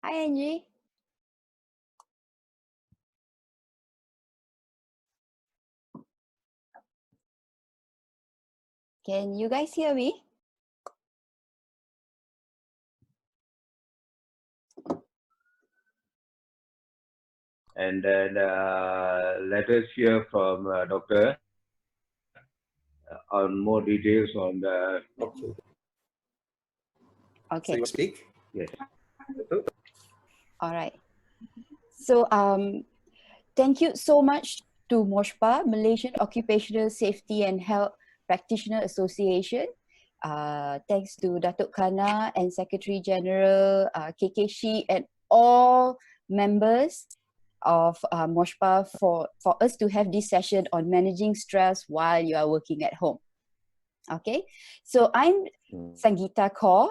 Hi, Angie. Can you guys hear me? And then let us hear from Doctor on more details on the. Okay. Okay. So you speak? Yes. All right. So thank you so much to MOSPA, Malaysian Occupational Safety and Health Practitioner Association. Thanks to Datuk Kana and Secretary General KK Shi and all members of MOSPA for us to have this session on managing stress while you are working at home. Okay, so I'm Sangeeta Kaur.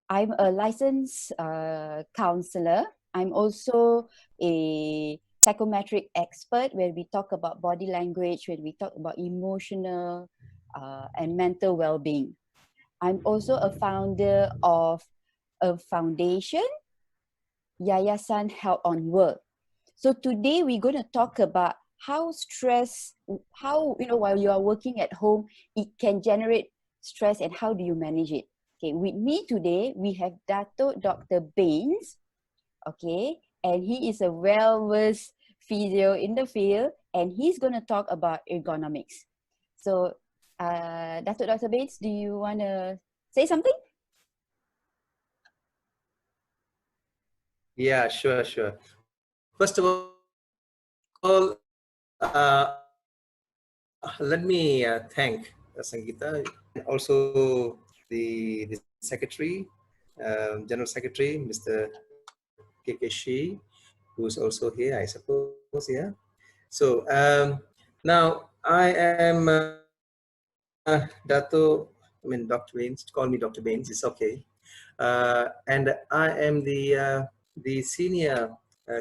I'm a licensed counselor. I'm also a psychometric expert where we talk about body language, when we talk about emotional and mental well-being. I'm also a founder of a foundation, Yayasan Help on Work. So today we're going to talk about how stress, how, while you are working at home, it can generate stress and how do you manage it. Okay, with me today, we have Dr. Baines, okay, and he is a well-versed physio in the field, and he's going to talk about ergonomics. So, Dr. Baines, do you want to say something? Yeah, sure. First of all, let me thank Sangeeta and also the Secretary, General Secretary, Mr. KK Shi, who's also here, I suppose, yeah. So now I am Dr. Baines, call me Dr. Baines, it's okay. And I am the senior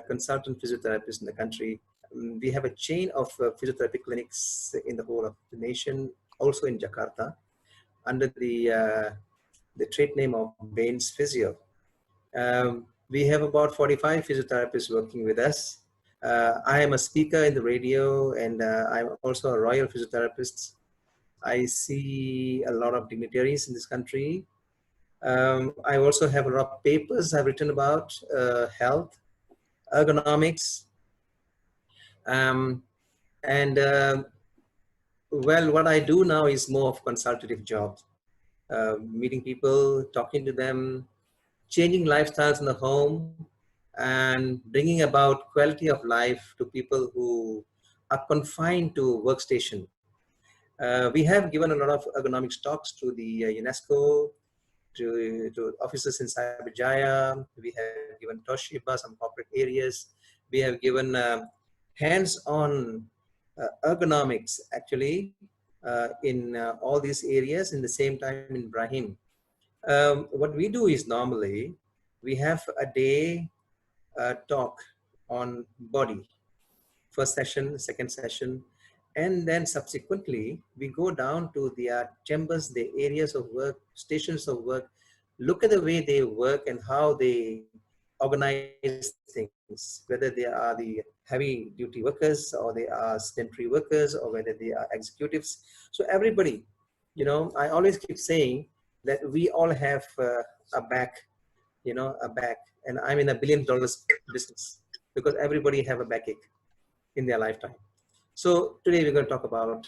consultant physiotherapist in the country. We have a chain of physiotherapy clinics in the whole of the nation, also in Jakarta, under the trade name of Baines Physio. We have about 45 physiotherapists working with us. I am a speaker in the radio, and I'm also a royal physiotherapist. I see a lot of dignitaries in this country. I also have a lot of papers I've written about health, ergonomics, and well, what I do now is more of consultative job, meeting people, talking to them, changing lifestyles in the home, and bringing about quality of life to people who are confined to workstation. We have given a lot of ergonomics talks to the UNESCO, to offices in Cyberjaya. We have given Toshiba, some corporate areas. We have given hands-on ergonomics actually in all these areas in the same time in Brahim. What we do is normally we have a day talk on body, first session, second session, and then subsequently we go down to the chambers, the areas of work, stations of work, look at the way they work and how they organize things, whether they are the heavy duty workers or they are sedentary workers or whether they are executives. So everybody, I always keep saying that we all have a back, a back, and I'm in $1 billion business because everybody have a backache in their lifetime. So today we're going to talk about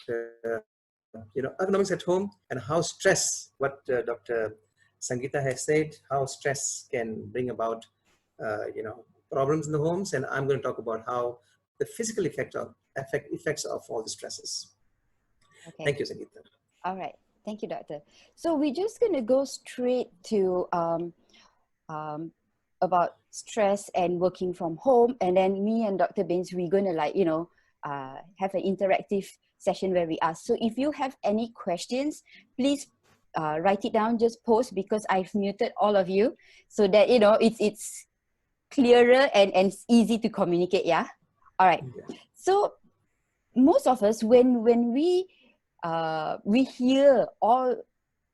ergonomics at home and how stress, what Dr. Sangeeta has said, how stress can bring about problems in the homes, and I'm going to talk about how the physical effects of all the stresses. Okay. Thank you, Sangeeta. All right. Thank you, Doctor. So we're just going to go straight to about stress and working from home. And then me and Dr. Baines, we're going to have an interactive session where we ask. So if you have any questions, please write it down, just post, because I've muted all of you so that, you know, it's clearer and easy to communicate. Yeah. All right. Yeah. So most of us, when we hear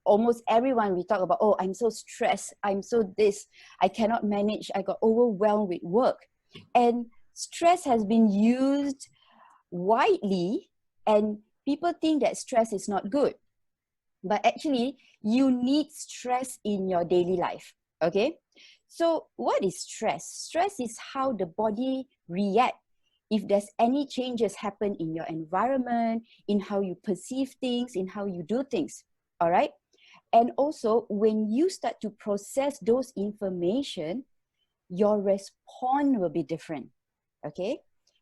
almost everyone, we talk about, oh, I'm so stressed, I'm so this, I cannot manage, I got overwhelmed with work. And stress has been used widely, and people think that stress is not good. But actually, you need stress in your daily life. Okay? So what is stress? Stress is how the body reacts if there's any changes happen in your environment, in how you perceive things, in how you do things. All right? And also, when you start to process those information, your response will be different. Okay?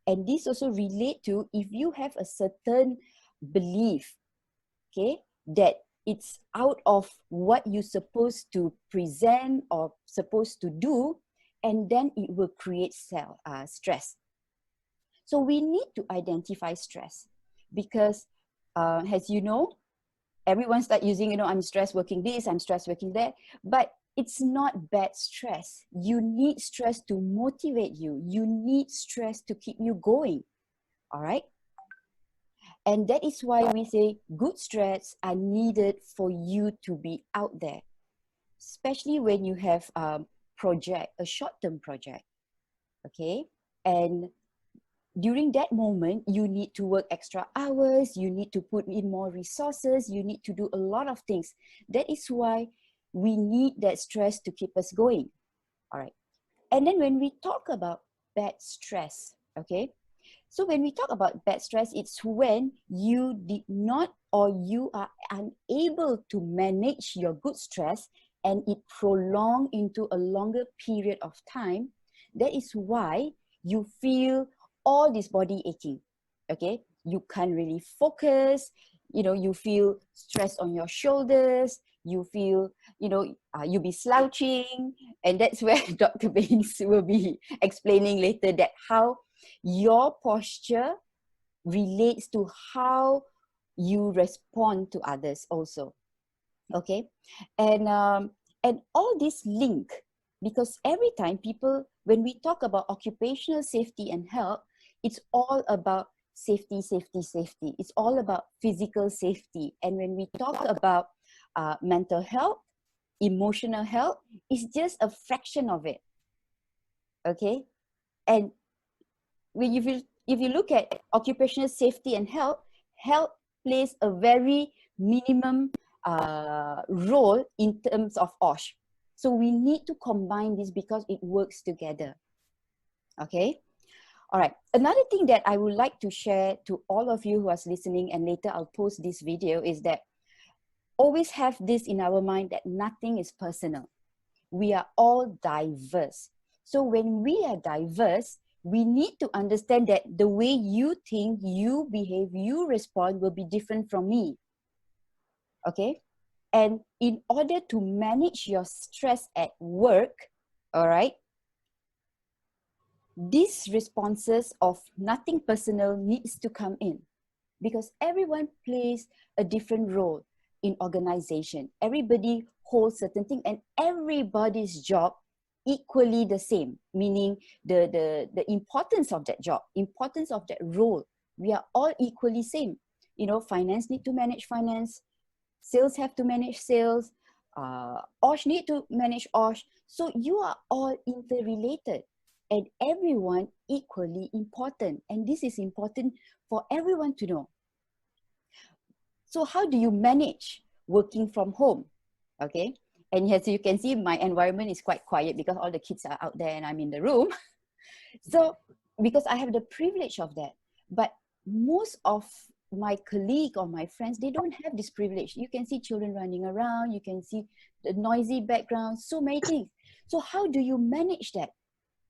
And this also relate to if you have a certain belief, okay, that it's out of what you're supposed to present or supposed to do, and then it will create stress. So we need to identify stress, because as you know, everyone start using, you know, I'm stressed working this, I'm stressed working that, but it's not bad stress. You need stress to motivate you. You need stress to keep you going. All right? And that is why we say good stress are needed for you to be out there, especially when you have a short-term project, okay? And during that moment, you need to work extra hours, you need to put in more resources, you need to do a lot of things. That is why we need that stress to keep us going, all right? And then when we talk about bad stress, okay? So when we talk about bad stress, it's when you did not, or you are unable to manage your good stress and it prolonged into a longer period of time. That is why you feel all this body aching, okay? You can't really focus, you know, you feel stress on your shoulders, you feel, you know, you'll be slouching. And that's where Dr. Baines will be explaining later that how your posture relates to how you respond to others also, okay? And all this link, because every time people, when we talk about occupational safety and health, it's all about safety, safety, safety. It's all about physical safety. And when we talk about mental health, emotional health, it's just a fraction of it, okay? And when if you look at occupational safety and health, health plays a very minimum role in terms of OSH. So we need to combine this because it works together. Okay? All right. Another thing that I would like to share to all of you who are listening, and later I'll post this video, is that always have this in our mind that nothing is personal. We are all diverse. So when we are diverse, we need to understand that the way you think, you behave, you respond will be different from me. Okay? And in order to manage your stress at work, all right, these responses of nothing personal needs to come in, because everyone plays a different role in organization. Everybody holds certain thing, and everybody's job equally the same, meaning the importance of that job, importance of that role, we are all equally same. You know, finance need to manage finance, sales have to manage sales, OSH need to manage OSH. So you are all interrelated and everyone equally important. And this is important for everyone to know. So how do you manage working from home? Okay. And as you can see, my environment is quite quiet because all the kids are out there and I'm in the room. So, because I have the privilege of that. But most of my colleague or my friends, they don't have this privilege. You can see children running around, you can see the noisy background, so many things. So how do you manage that?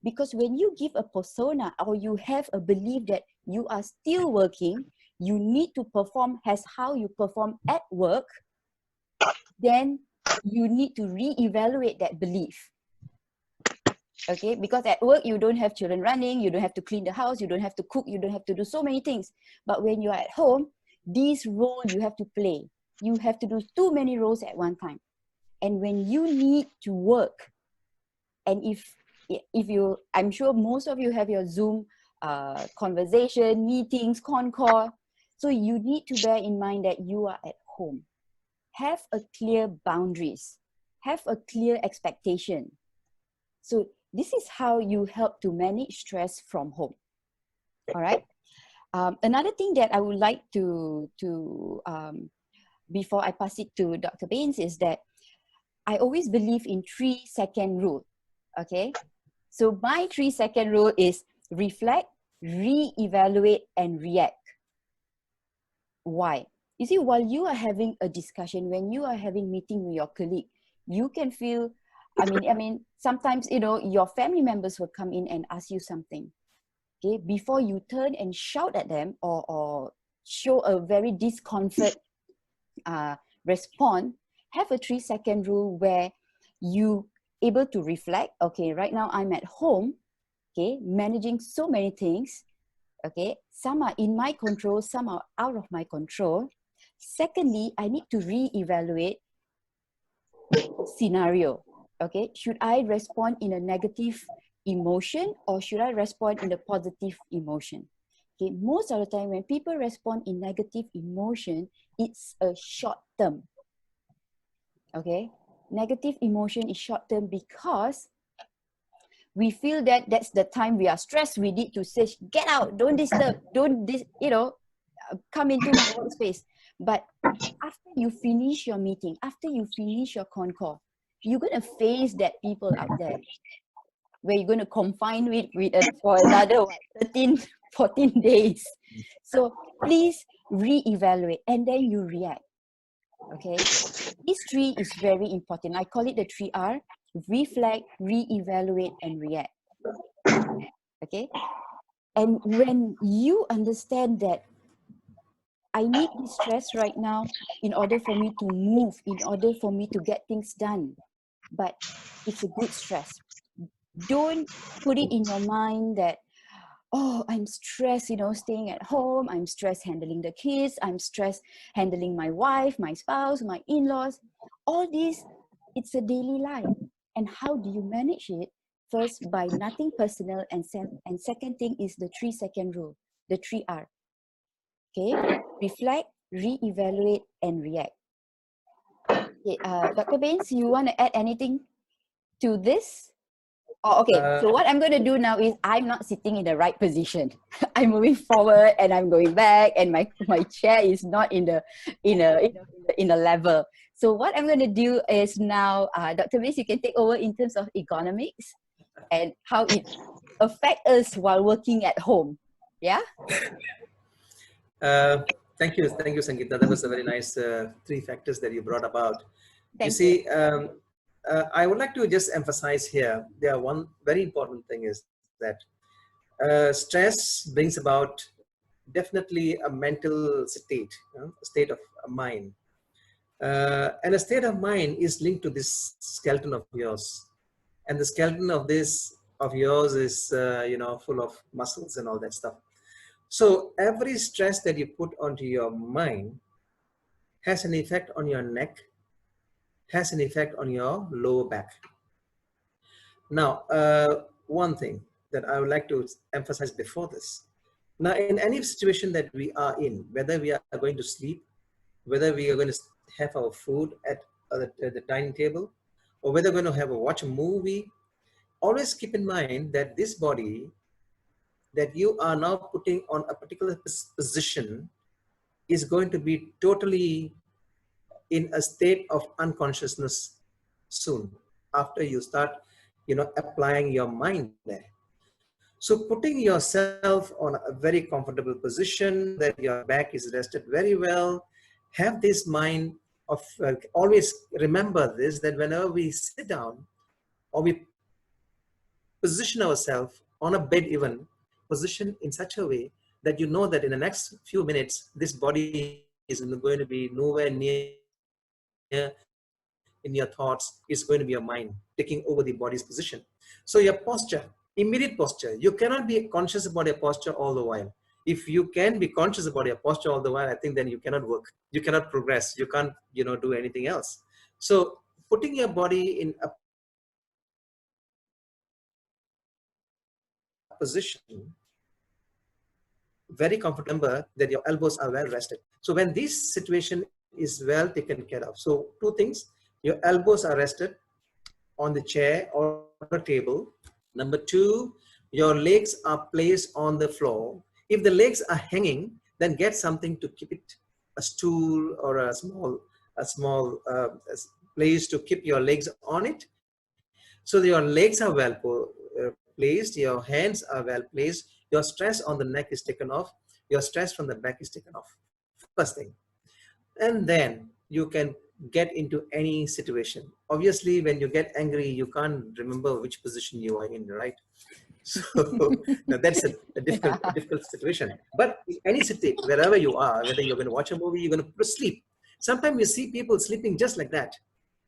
Because when you give a persona or you have a belief that you are still working, you need to perform as how you perform at work, then you need to re-evaluate that belief. Okay, because at work you don't have children running, you don't have to clean the house, you don't have to cook, you don't have to do so many things. But when you're at home, this role you have to play. you have to do too many roles at one time. And when you need to work, and if you, I'm sure most of you have your Zoom conversation, meetings, con call. So you need to bear in mind that you are at home. Have a clear boundaries. Have a clear expectation. So this is how you help to manage stress from home. All right. Another thing that I would like to before I pass it to Dr. Bains is that I always believe in 3-second rule. Okay. So my 3-second rule is reflect, re-evaluate, and react. Why? You see, while you are having a discussion, when you are having meeting with your colleague, you can feel, I mean, sometimes, you know, your family members will come in and ask you something. Okay, before you turn and shout at them or show a very discomfort response, have a 3-second rule where you able to reflect. Okay, right now I'm at home, okay, managing so many things. Okay, some are in my control, some are out of my control. Secondly, I need to re-evaluate scenario. Okay, should I respond in a negative emotion or should I respond in a positive emotion? Okay, most of the time when people respond in negative emotion, it's a short term. Okay, negative emotion is short term because we feel that that's the time we are stressed. We need to say, get out, don't disturb, come into my workspace. But after you finish your meeting, after you finish your con call, you're going to face that people out there where you're going to confine for another 13, 14 days. So please re-evaluate and then you react. Okay, this 3 is very important. I call it the 3R: reflect, re-evaluate, and react. Okay, and when you understand that I need this stress right now in order for me to move, in order for me to get things done, but it's a good stress. Don't put it in your mind that, oh, I'm stressed, staying at home. I'm stressed handling the kids. I'm stressed handling my wife, my spouse, my in-laws. All this, it's a daily life. And how do you manage it? First, by nothing personal. And second thing is the 3-second rule, the 3R. Okay, reflect, re-evaluate, and react. Okay, Dr. Bains, you want to add anything to this? Oh, okay. So what I'm going to do now is I'm not sitting in the right position. I'm moving forward and I'm going back, and my chair is not in a level. So what I'm going to do is now, Dr. Bains, you can take over in terms of economics and how it affects us while working at home. Yeah. Thank you, Sangeeta. That was a very nice 3 factors that you brought about. Thank you. I would like to just emphasize here, one very important thing is that stress brings about definitely a mental state, a state of mind. And a state of mind is linked to this skeleton of yours. And the skeleton of yours is, full of muscles and all that stuff. So every stress that you put onto your mind has an effect on your neck, has an effect on your lower back. Now, one thing that I would like to emphasize before this. Now, in any situation that we are in, whether we are going to sleep, whether we are going to have our food at the dining table, or whether we're going to watch a movie, always keep in mind that this body that you are now putting on a particular position is going to be totally in a state of unconsciousness soon after you start, applying your mind there. So putting yourself on a very comfortable position, that your back is rested very well, have this mind of, always remember this, that whenever we sit down or we position ourselves on a bed, even position in such a way that you know that in the next few minutes, this body is going to be nowhere near in your thoughts. Is going to be your mind taking over the body's position. So your posture, immediate posture, you cannot be conscious about your posture all the while. if you can be conscious about your posture all the while, I think then you cannot work, you cannot progress, you can't, do anything else. So putting your body in a position very comfortable, remember that your elbows are well rested. So when this situation is well taken care of, so two things, your elbows are rested on the chair or the table. Number two, your legs are placed on the floor. If the legs are hanging, then get something to keep it, a stool or a small place to keep your legs on it. So your legs are well placed, your hands are well placed, your stress on the neck is taken off, your stress from the back is taken off. First thing. And then you can get into any situation. Obviously, when you get angry, you can't remember which position you are in, right? So now that's a difficult situation. But any city, wherever you are, whether you're going to watch a movie, you're going to sleep. Sometimes you see people sleeping just like that.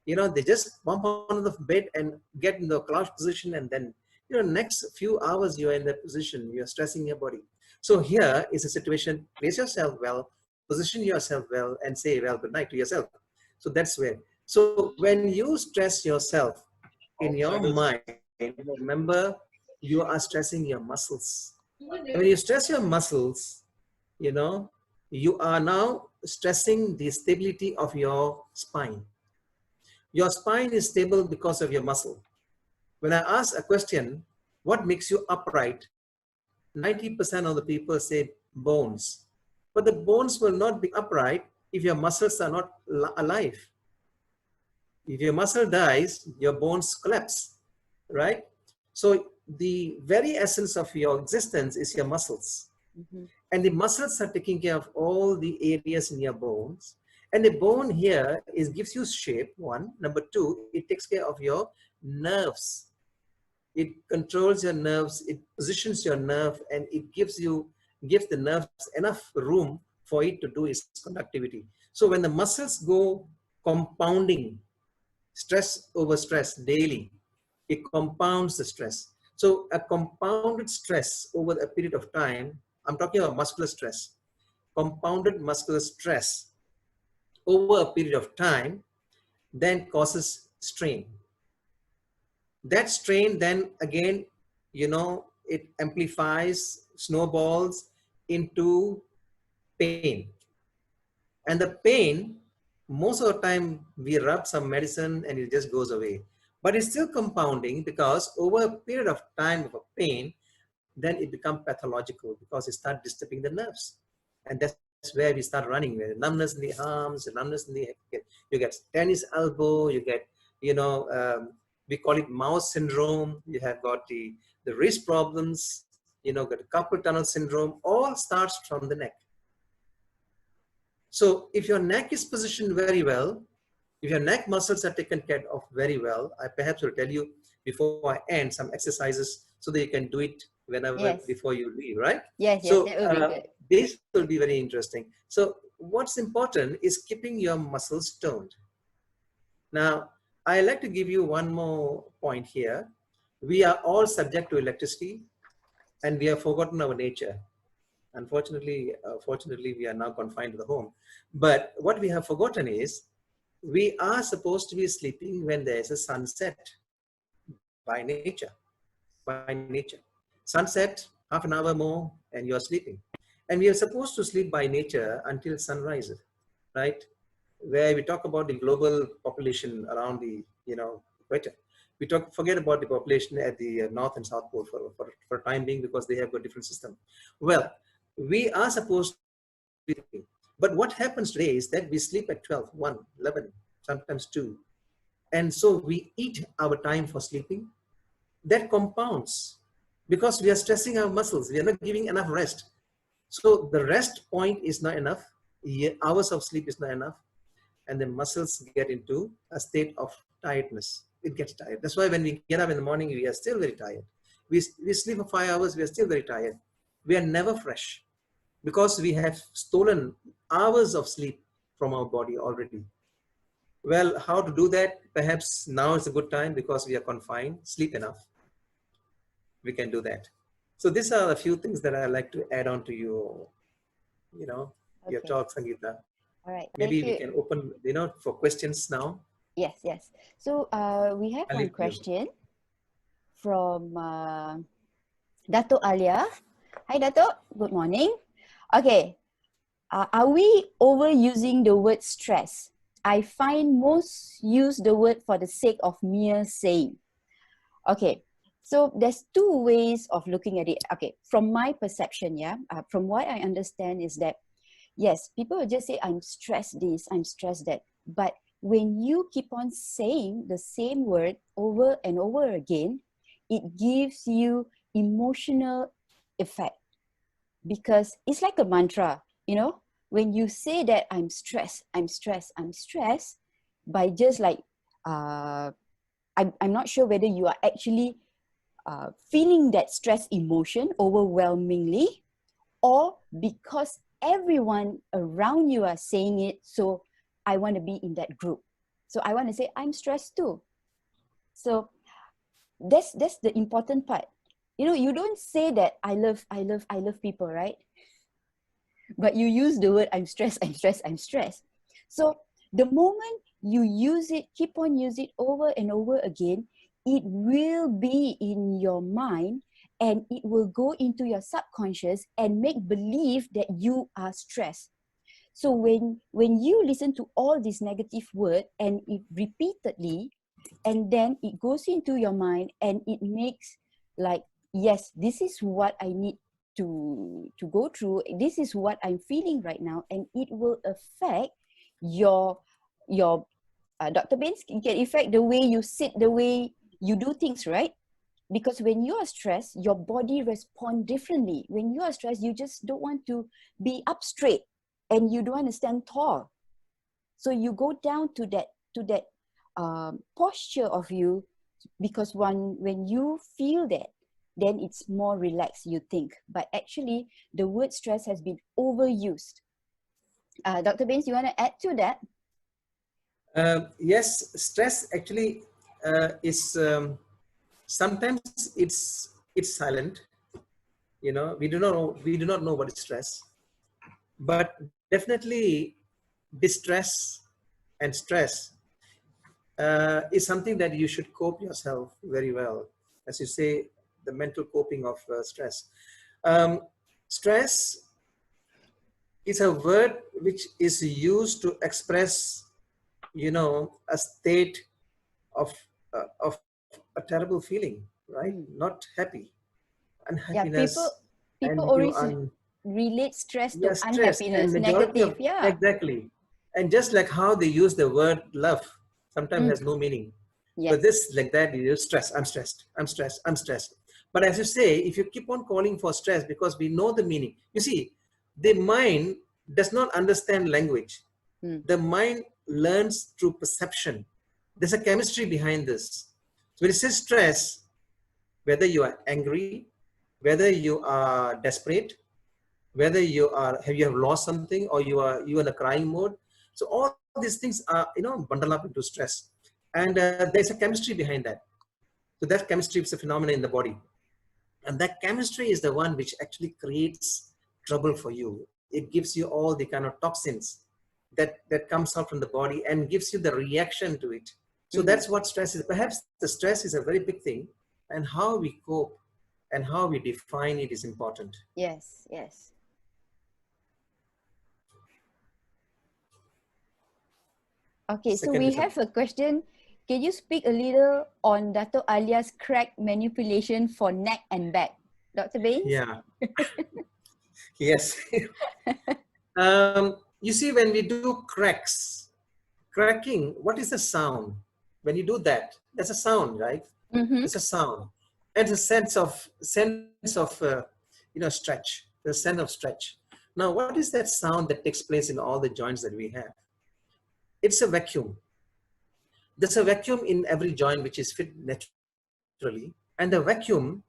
They just bump on the bed and get in the crouch position, and then next few hours you're in that position, you're stressing your body. So here is a situation, place yourself well, position yourself well, and say well good night to yourself. So that's where. So when you stress yourself in your mind, remember you are stressing your muscles. And when you stress your muscles, you are now stressing the stability of your spine. Your spine is stable because of your muscle. When I ask a question, what makes you upright? 90% of the people say bones. But the bones will not be upright if your muscles are not alive. If your muscle dies, your bones collapse, right? So the very essence of your existence is your muscles. Mm-hmm. And the muscles are taking care of all the areas in your bones. And the bone here gives you shape, one. Number two, it takes care of your nerves. It controls your nerves, it positions your nerve, and it gives the nerves enough room for it to do its conductivity. So when the muscles go compounding, stress over stress daily, it compounds the stress. So a compounded stress over a period of time, I'm talking about muscular stress, compounded muscular stress over a period of time then causes strain. That strain then again, it amplifies, snowballs into pain. And the pain, most of the time we rub some medicine and it just goes away. But it's still compounding because over a period of time of a pain, then it becomes pathological because it starts disturbing the nerves. And that's where we start running with numbness in the arms, numbness in the head. You get tennis elbow, you get, we call it mouse syndrome. You have got the wrist problems, got the carpal tunnel syndrome, all starts from the neck. So if your neck is positioned very well, if your neck muscles are taken care of very well, I perhaps will tell you before I end some exercises so that you can do it whenever before you leave, right? Yes, so, that will be good. This will be very interesting. So what's important is keeping your muscles toned. Now, I like to give you one more point here. We are all subject to electricity and we have forgotten our nature. Unfortunately, fortunately, we are now confined to the home. But what we have forgotten is we are supposed to be sleeping when there is a sunset by nature. By nature. Sunset, half an hour more, and you're sleeping. And we are supposed to sleep by nature until sunrise, right? Where we talk about the global population around the, equator. We forget about the population at the North and South Pole for time being because they have a different system. Well, we are supposed to be sleeping. But what happens today is that we sleep at 12, 1, 11, sometimes 2. And so we eat our time for sleeping. That compounds because we are stressing our muscles. We are not giving enough rest. So the rest point is not enough. Hours of sleep is not enough. And the muscles get into a state of tiredness. It gets tired. That's why when we get up in the morning, we are still very tired. We sleep for 5 hours, we are still very tired. We are never fresh because we have stolen hours of sleep from our body already. Well, how to do that? Perhaps now is a good time because we are confined. Sleep enough. We can do that. So these are a few things that I like to add on to your Okay. talk, Sangeeta. All right. Maybe Thank we you. can open, for questions now. Yes, yes. So we have I'll one leave you. question from Dato Alia. Hi, Dato. Good morning. Okay. Are we overusing the word stress? I find most use the word for the sake of mere saying. Okay. So there's two ways of looking at it. Okay. From my perception, from what I understand is that, yes, people will just say, I'm stressed this, I'm stressed that. But when you keep on saying the same word over and over again, it gives you emotional effect, because it's like a mantra, when you say that I'm stressed, I'm stressed, I'm stressed, by just like, I'm not sure whether you are actually feeling that stress emotion overwhelmingly, or because everyone around you are saying it, so I want to be in that group. So I want to say I'm stressed too. So that's the important part. You don't say that I love people, right? But you use the word I'm stressed, I'm stressed, I'm stressed. So the moment you use it, keep on using it over and over again, it will be in your mind, and it will go into your subconscious and make believe that you are stressed. So when you listen to all these negative words and it repeatedly, and then it goes into your mind and it makes like, yes, this is what I need to go through, this is what I'm feeling right now, and it will affect your Dr. Baines, it can affect the way you sit, the way you do things, right? Because when you are stressed, your body responds differently. When you are stressed, you just don't want to be up straight, and you don't want to stand tall. So you go down to that posture of you, because when you feel that, then it's more relaxed, you think. But actually, the word stress has been overused. Dr. Baines, you want to add to that? Yes, stress actually is sometimes it's silent. We do not know what is stress, but definitely distress and stress is something that you should cope yourself very well. As you say, the mental coping of stress. Stress is a word which is used to express, a state of a terrible feeling, right? Not happy, Yeah, people unhappiness, people and always relate stress to stress, and unhappiness, majority negative. of Yeah. exactly, and just like how they use the word love, sometimes Mm, has no meaning. But yes. this, like that, you use stress. I'm stressed. I'm stressed. I'm stressed. But as you say, if you keep on calling for stress, because we know the meaning, you see, the mind does not understand language. Mm, The mind learns through perception. There's a chemistry behind this. So when it says stress, whether you are angry, whether you are desperate, whether you have lost something, or you in a crying mode. So all these things are bundle up into stress, and there's a chemistry behind that. So that chemistry is a phenomenon in the body, and that chemistry is the one which actually creates trouble for you. It gives you all the kind of toxins that comes out from the body and gives you the reaction to it. So mm, that's what stress is. Perhaps the stress is a very big thing, and how we cope and how we define it is important. yes, yes. Okay, so Second we is have a question. Can you speak a little on Dato Alia's crack manipulation for neck and back? Dr. Baines? yeah. Yes. You see, when we do cracking, what is the sound? When you do that, there's a sound, right? Mm-hmm. It's a sound. And it's a sense of stretch, the sense of stretch. Now, what is that sound that takes place in all the joints that we have? It's a vacuum. There's a vacuum in every joint which is fit naturally. And the vacuum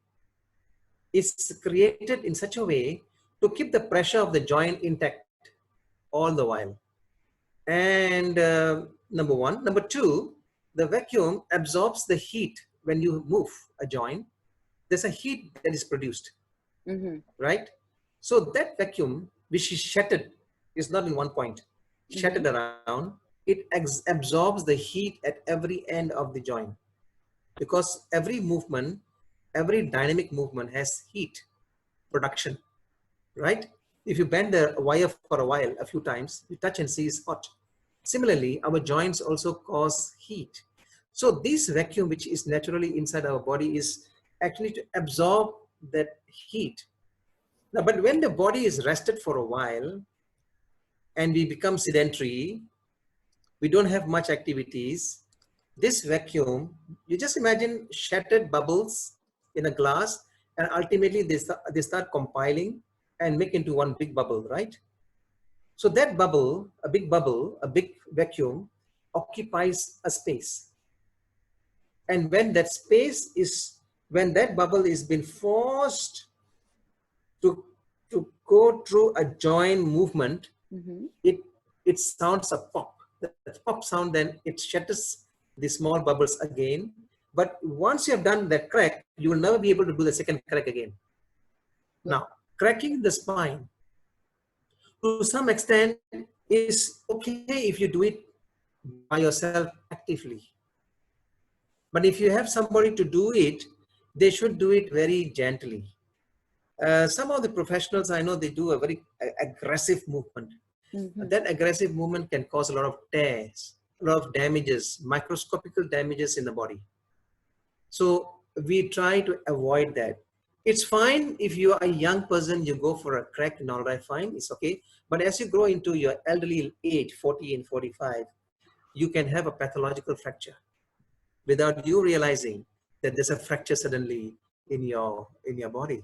is created in such a way to keep the pressure of the joint intact all the while. And number one. Number two, the vacuum absorbs the heat when you move a joint. There's a heat that is produced. right? So that vacuum, which is shattered, is not in one point, shattered around, it absorbs the heat at every end of the joint, because every movement, every dynamic movement has heat production, right? If you bend the wire for a while, a few times, you touch and see it's hot. Similarly, our joints also cause heat. So this vacuum, which is naturally inside our body, is actually to absorb that heat. Now, but when the body is rested for a while and we become sedentary, we don't have much activities, this vacuum, you just imagine shattered bubbles in a glass, and ultimately they start compiling and make into one big bubble, right? So that bubble, a big vacuum, occupies a space. And when when that bubble is being forced to go through a joint movement, it sounds a pop. The pop sound, then it shatters the small bubbles again. But once you have done that crack, you will never be able to do the second crack again. Now, cracking the spine, to some extent, is okay if you do it by yourself actively. But if you have somebody to do it, they should do it very gently. Some of the professionals I know, they do a very aggressive movement. That aggressive movement can cause a lot of tears, a lot of damages, microscopical damages in the body. So we try to avoid that. It's fine if you are a young person, you go for a crack and all right, fine, it's okay. But as you grow into your elderly age, 40 and 45, you can have a pathological fracture without you realizing that there's a fracture suddenly in your body,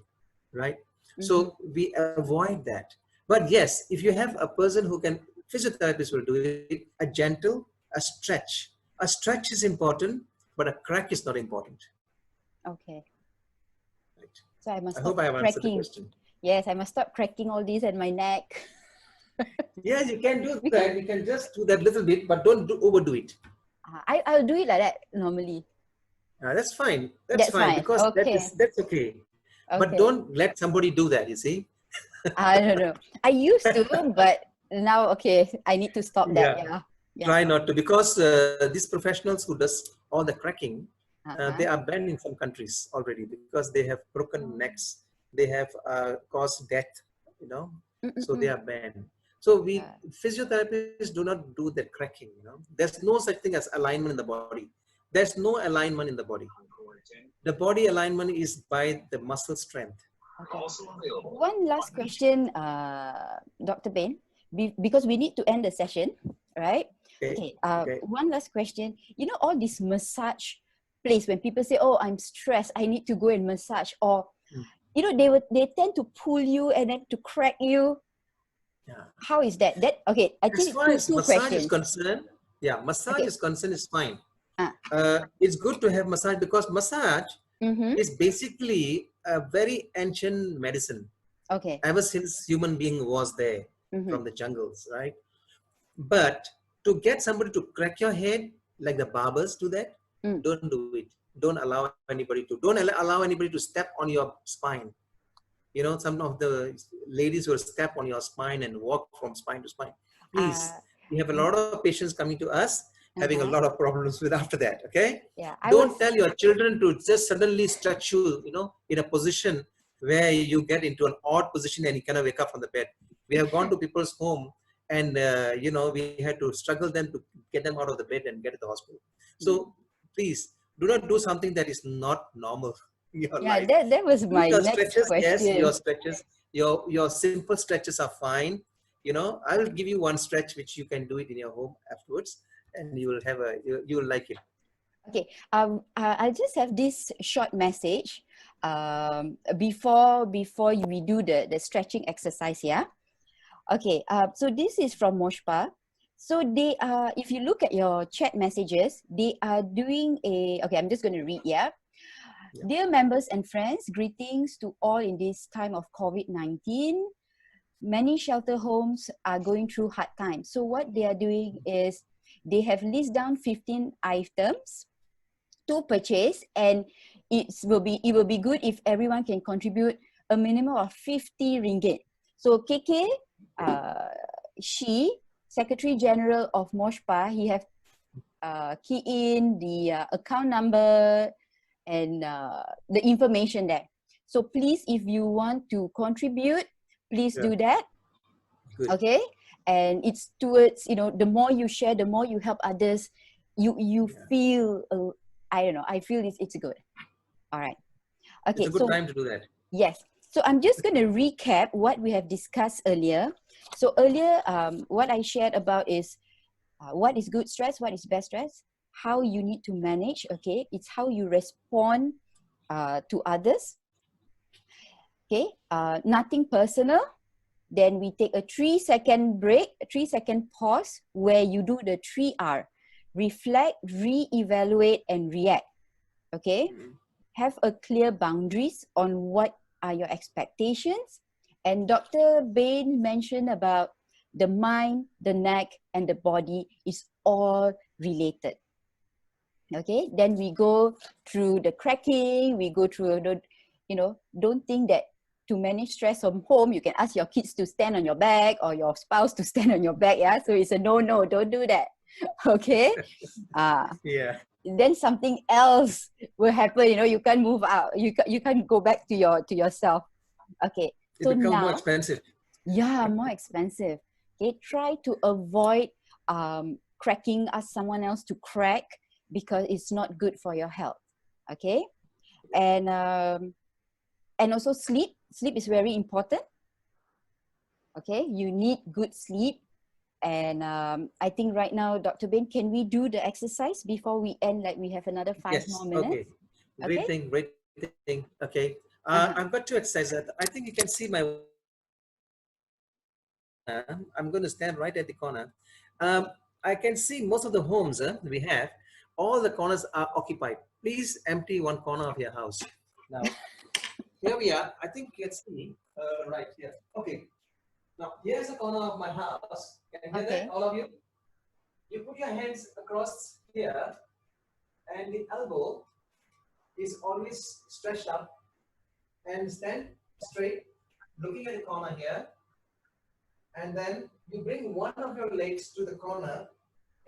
right? So we avoid that. But yes, if you have a person who can, physiotherapist will do it, a gentle, a stretch. A stretch is important, but a crack is not important. Okay. Right. So I must I stop hope I have answered the cracking. question. Yes, I must stop cracking all these at my neck. Yeah, you can do that. You can just do that little bit, but don't overdo it. I'll do it like that normally. That's fine. That's fine, because Okay. that's okay. But Okay. don't let somebody do that, you see. I don't know. I used to, but now, okay, I need to stop that. Yeah. Try not to, because these professionals who does all the cracking, they are banned in some countries already, because they have broken necks, they have caused death, you know, so they are banned. So we physiotherapists do not do the cracking, you know. There's no such thing as alignment in the body. There's no alignment in the body. The body alignment is by the muscle strength. Okay. One last question, Dr. Ben, because we need to end the session, right? Okay. One last question. You know, all this massage place, when people say, "Oh, I'm stressed, I need to go and massage," or you know, they tend to pull you and then to crack you. Yeah. How is that? Okay? I think as far as two massage questions. is concerned, massage is concerned is fine. It's good to have massage, because massage is basically a very ancient medicine. Okay. Ever since human being was there from the jungles, right? But to get somebody to crack your head like the barbers do that, don't do it. Don't allow anybody to. Don't allow anybody to step on your spine. You know, some of the ladies will step on your spine and walk from spine to spine. Please, we have a lot of patients coming to us having a lot of problems with after that, okay? Yeah, Don't tell your children to just suddenly stretch you, you know, in a position where you get into an odd position and you cannot wake up from the bed. We have gone to people's home and, you know, we had to struggle them to get them out of the bed and get to the hospital. So please, do not do something that is not normal. Your life. That was my your next stretches, question. yes, your stretches, your simple stretches are fine. You know, I will give you one stretch which you can do it in your home afterwards, and you will have you will like it. Okay. I just have this short message. Before we do the stretching exercise. Yeah. Okay. So this is from Moshpa. So they are. If you look at your chat messages, they are doing a. Okay, I'm just going to read. Yeah. Dear members and friends, greetings to all in this time of COVID-19. Many shelter homes are going through hard times. So what they are doing is they have listed down 15 items to purchase, and it will be good if everyone can contribute a minimum of 50 ringgit. So KK, she, Secretary General of Moshpa, he have key in the account number and the information there. So please, if you want to contribute, please do that. Good. Okay, and it's towards, you know, the more you share, the more you help others, you feel I don't know, I feel it's good. All right. Okay, It's a good time to do that. yes. So I'm just going to recap what we have discussed earlier. So earlier, what I shared about is what is good stress, what is bad stress, how you need to manage. Okay, it's how you respond to others. Okay, nothing personal. Then we take a 3-second break, a 3-second pause where you do the 3R. Reflect, re-evaluate, and react. Okay? Have a clear boundaries on what are your expectations. And Dr. Bain mentioned about the mind, the neck, and the body is all related. Okay? Then we go through the cracking, we go through the, you know, don't think that to manage stress from home, you can ask your kids to stand on your back or your spouse to stand on your back. Yeah, so it's a no, don't do that. Okay. Yeah. Then something else will happen. You know, you can't move out. You can't go back to yourself. Okay. So It becomes now, more expensive. yeah, more expensive. Okay, try to avoid cracking. Ask someone else to crack because it's not good for your health. Okay, and also sleep. Sleep is very important. Okay, you need good sleep. And I think right now, Dr. Bain, can we do the exercise before we end? Like we have another 5 more minutes. Okay. Great Okay. thing. Great thing. Okay. I've got 2 exercises. I think you can see my. I'm going to stand right at the corner. I can see most of the homes we have. All the corners are occupied. Please empty one corner of your house. Now, here we are. I think you can see right here. Okay. Now, here's the corner of my house. Can you hear that, all of you? You put your hands across here, and the elbow is always stretched up, and stand straight, looking at the corner here. And then you bring one of your legs to the corner,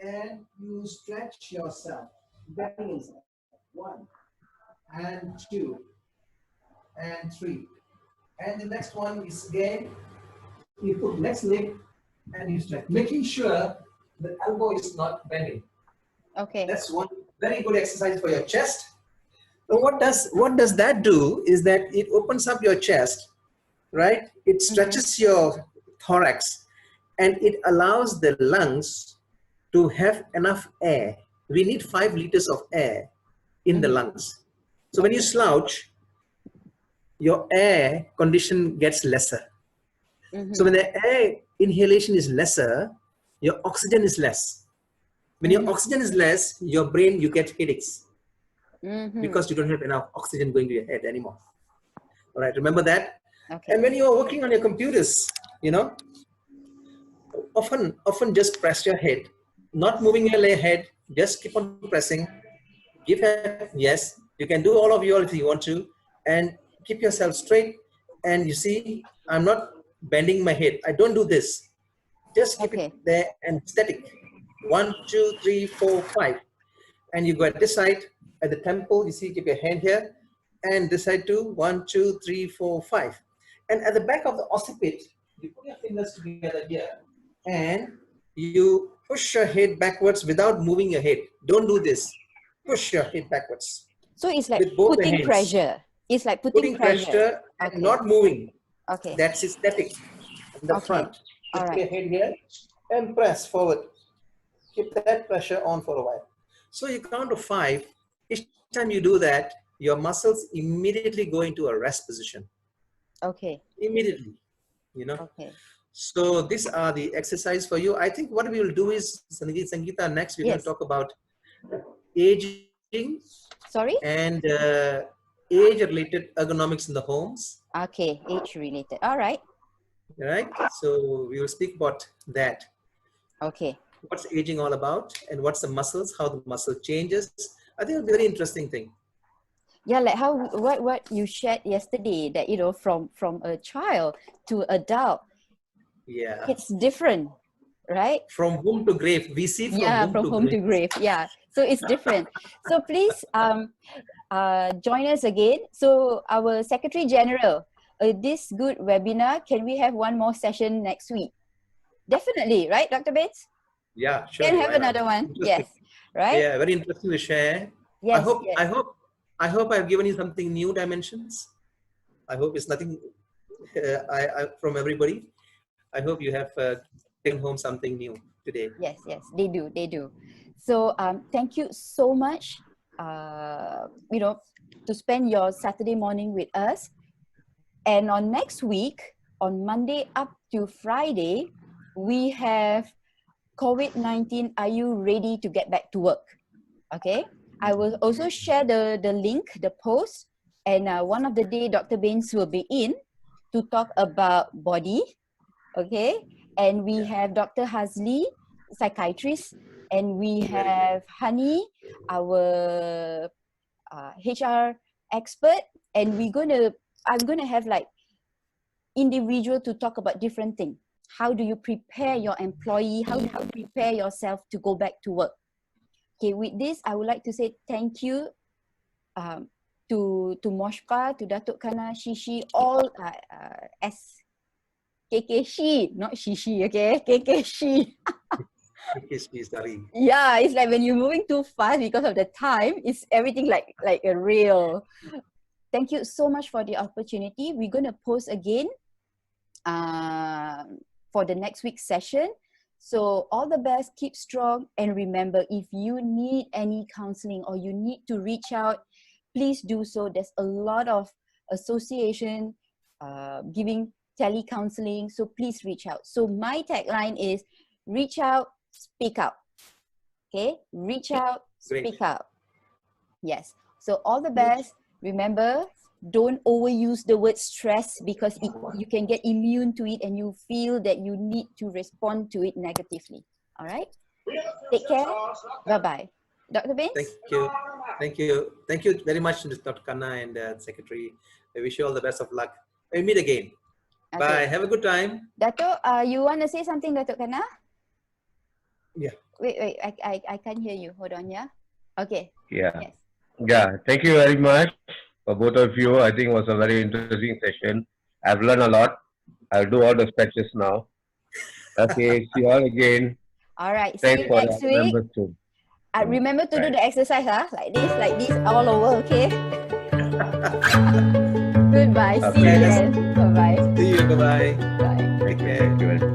and you stretch yourself. Bending inside. 1, and 2, and 3. And the next one is again, you put next leg and you stretch, making sure the elbow is not bending. Okay. That's one very good exercise for your chest. So what does that do is that it opens up your chest, right? It stretches your thorax, and it allows the lungs to have enough air. We need 5 liters of air in the lungs. So when you slouch, your air condition gets lesser. So when the air inhalation is lesser, your oxygen is less. When your oxygen is less, your brain, you get headaches because you don't have enough oxygen going to your head anymore. All right, remember that? Okay. And when you are working on your computers, you know, often just press your head, not moving your head, just keep on pressing. Give head, yes, you can do all of you if you want to, and keep yourself straight. And you see, I'm not bending my head. I don't do this. Just keep it there and static. 1, 2, 3, 4, 5. And you go at this side, at the temple, you see, keep your hand here, and this side too, 1, 2, 3, 4, 5. And at the back of the occiput, you put your fingers together here, and you push your head backwards without moving your head. Don't do this. Push your head backwards. So it's like putting pressure. It's like putting pressure and not moving. Okay. That's static in the front. Put your head here and press forward. Keep that pressure on for a while. So you count to 5. Each time you do that, your muscles immediately go into a rest position. Okay. Immediately, you know. Okay. So these are the exercise for you. I think what we will do is, Sangeeta, next we're going to talk about aging. Sorry? And age-related ergonomics in the homes. Okay, age-related. All right. All right. So we will speak about that. Okay. What's aging all about, and what's the muscles, how the muscle changes. I think it'll be a very interesting thing. Yeah, like how what you shared yesterday, that from a child to adult, Yeah. it's different, right? From home to grave. We see from Yeah, home from to home grave. to grave. Yeah, so it's different. So please join us again. So our Secretary General, this good webinar, can we have one more session next week? Definitely, right, Dr. Bates? Yeah, sure. Can have another one. Yes, right? Yeah, very interesting to share. Yes, I hope I've given you something new dimensions. I hope it's nothing from everybody. I hope you have taken home something new today. Yes, they do. So thank you so much, to spend your Saturday morning with us. And on next week, on Monday up to Friday, we have COVID-19, are you ready to get back to work? Okay, I will also share the link, the post, and one of the day Dr. Baines will be in to talk about body, okay? And we have Dr. Hazli, psychiatrist, and we have Hani, our HR expert, and I'm gonna have like individual to talk about different things. How do you prepare your employee? How do you prepare yourself to go back to work? Okay, with this, I would like to say thank you to Moshpa, to Datuk Kana, Shishi, all as KKshi, not Shishi, okay? KKshi. Sorry. Yeah, it's like when you're moving too fast because of the time, it's everything like a real. Thank you so much for the opportunity. We're going to post again for the next week's session. So all the best, keep strong, and remember, if you need any counseling or you need to reach out, please do so. There's a lot of association giving tele-counseling, so please reach out. So my tagline is reach out, speak out. Okay, reach out, speak out. Yes, so all the best. Remember, don't overuse the word stress, because you can get immune to it and you feel that you need to respond to it negatively. All right, take care. Bye-bye. Dr. Baines? Thank you very much, Dr. Kanna and Secretary. I wish you all the best of luck. We'll meet again. Okay. Bye. Have a good time. Dato', you want to say something, Dato' Kanna? Yeah. Wait, I can't hear you. Hold on, yeah? Okay. Yeah. Yes. Yeah, thank you very much for both of you. I think it was a very interesting session. I've learned a lot. I'll do all the stretches now. Okay, see you all again. All right, Thanks see you next week. Remember to do the exercise, like this, all over, okay? Goodbye. Okay. See you then. Bye-bye. See you. Bye-bye. Bye. Thank you.